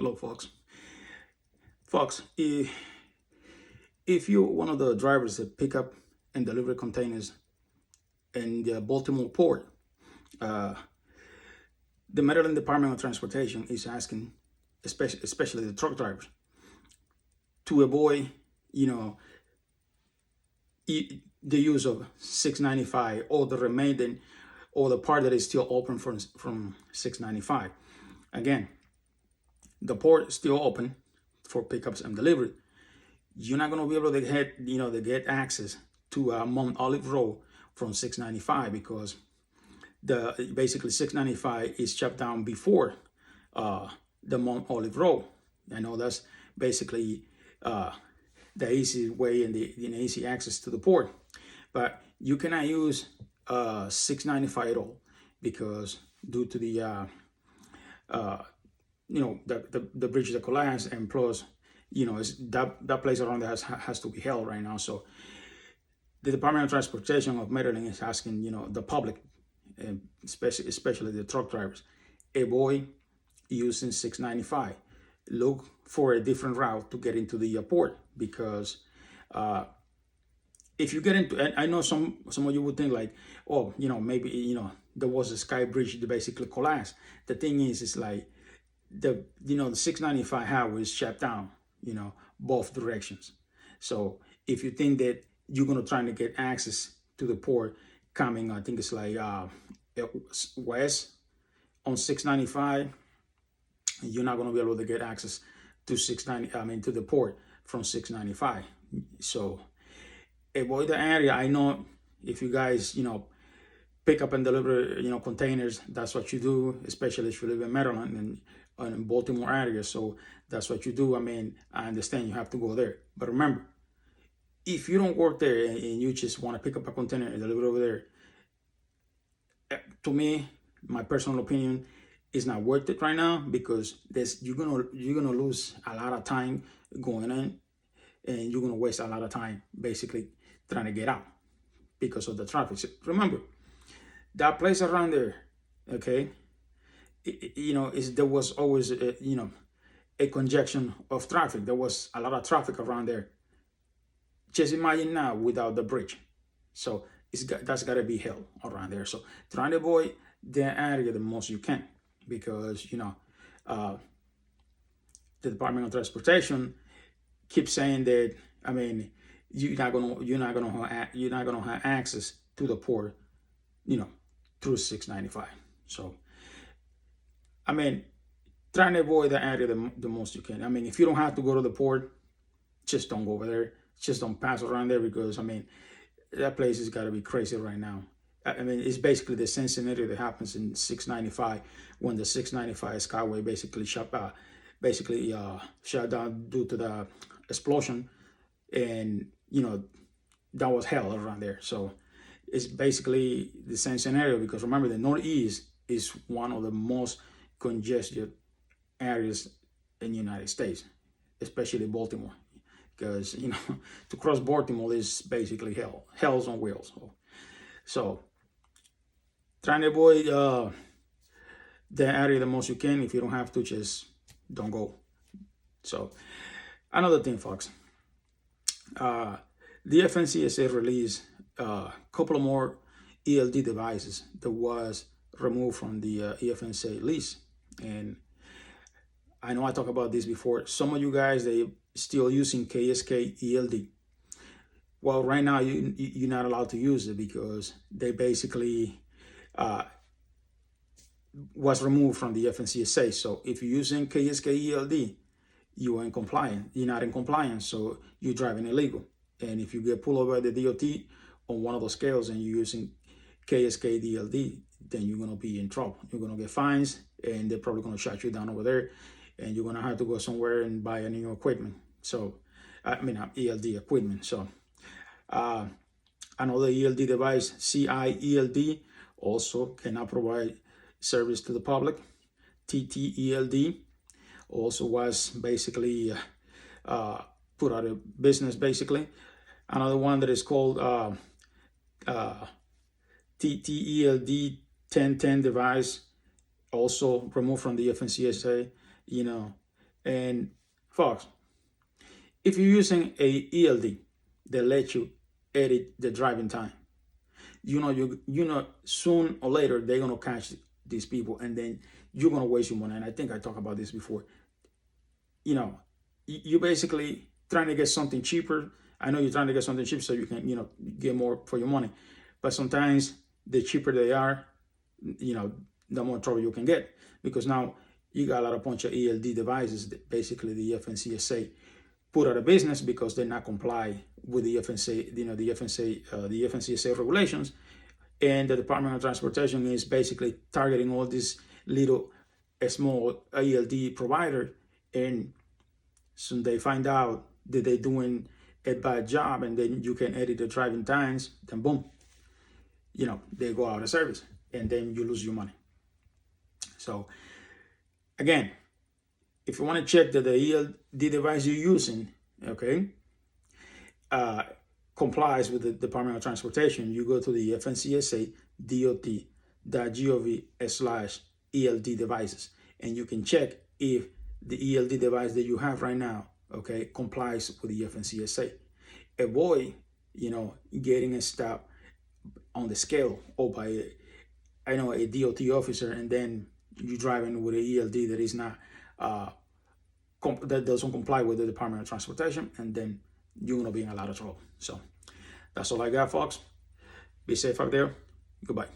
Hello, folks. Folks, if you're one of the drivers that pick up and deliver containers in the Baltimore port, uh, the Maryland Department of Transportation is asking, especially the truck drivers, to avoid, you know, the use of 695 or the remaining or the part that is still open from 695. Again, the port is still open for pickups and delivery. You're not going to be able to get access to Mount Olive Road from 695 because basically 695 is shut down before the Mount Olive Road. I know that's basically the easy way and the easy access to the port, but you cannot use 695 at all because due to the the bridge that collapsed, and plus that place around there has to be held right now. So the Department of Transportation of Maryland is asking the public, especially the truck drivers, avoid using 695. Look for a different route to get into the port because if you get into, and I know some of you would think like, oh, maybe there was a sky bridge that basically collapsed. The thing is like the 695 highway is shut down, both directions. So if you think that you're gonna try to get access to the port coming, I think it's like west on 695, you're not gonna be able to get access to to the port from 695. So avoid the area. I know if you guys pick up and deliver containers, that's what you do, especially if you live in Maryland and in Baltimore area. So that's what you do. I understand you have to go there, but remember, if you don't work there and you just want to pick up a container and deliver over there, to me, my personal opinion, is not worth it right now because you're gonna lose a lot of time going in, and you're gonna waste a lot of time basically trying to get out because of the traffic. So remember, that place around there, okay, there was always a congestion of traffic. There was a lot of traffic around there. Just imagine now without the bridge. So that's got to be hell around there. So try to avoid that area the most you can because the Department of Transportation keeps saying that you're not gonna have access to the port through 695. So try to avoid the area the most you can. If you don't have to go to the port, just don't go over there. Just don't pass around there because that place has got to be crazy right now. It's basically the same scenario that happens in 695 when the 695 Skyway basically shut down due to the explosion, and that was hell around there. So it's basically the same scenario because remember, the Northeast is one of the most congested areas in the United States, especially Baltimore, because to cross Baltimore is basically hell's on wheels. So trying to avoid the area the most you can. If you don't have to, just don't go. So another thing, folks, the FMCSA released a couple of more ELD devices that was removed from the FMCSA list. And I know I talked about this before. Some of you guys, they still using KSK ELD. Well, right now you're not allowed to use it because they basically was removed from the FMCSA. So if you're using KSK ELD, you are in compliance. You're not in compliance, so you're driving illegal. And if you get pulled over by the DOT on one of those scales and you're using KSK DLD, then you're gonna be in trouble. You're gonna get fines, and they're probably gonna shut you down over there, and you're gonna have to go somewhere and buy a new equipment. So, ELD equipment. So, another ELD device, CI ELD, also cannot provide service to the public. TT ELD also was basically put out of business, basically. Another one that is called TTELD 1010 device, also removed from the FMCSA. And folks, if you're using a ELD that lets you edit the driving time, soon or later they're gonna catch these people, and then you're gonna waste your money. And I think I talked about this before. You basically trying to get something cheaper. I know you're trying to get something cheap so you can, get more for your money. But sometimes the cheaper they are, the more trouble you can get, because now you got a lot of bunch of ELD devices that basically the FNCSA put out of business because they're not comply with the FNCSA, the FNCSA regulations. And the Department of Transportation is basically targeting all these little small ELD provider, and soon they find out that they're doing a bad job, and then you can edit the driving times, then boom, they go out of service, and then you lose your money. So again, if you want to check that the ELD device you're using, complies with the Department of Transportation, you go to the FNCSA.dot.gov/ELD devices, and you can check if the ELD device that you have right now, complies with the FNCSA. Avoid, getting a stop on the scale or by a DOT officer, and then you driving with an ELD that is not that doesn't comply with the Department of Transportation, and then you're gonna be in a lot of trouble. So that's all I got, folks. Be safe out there. Goodbye.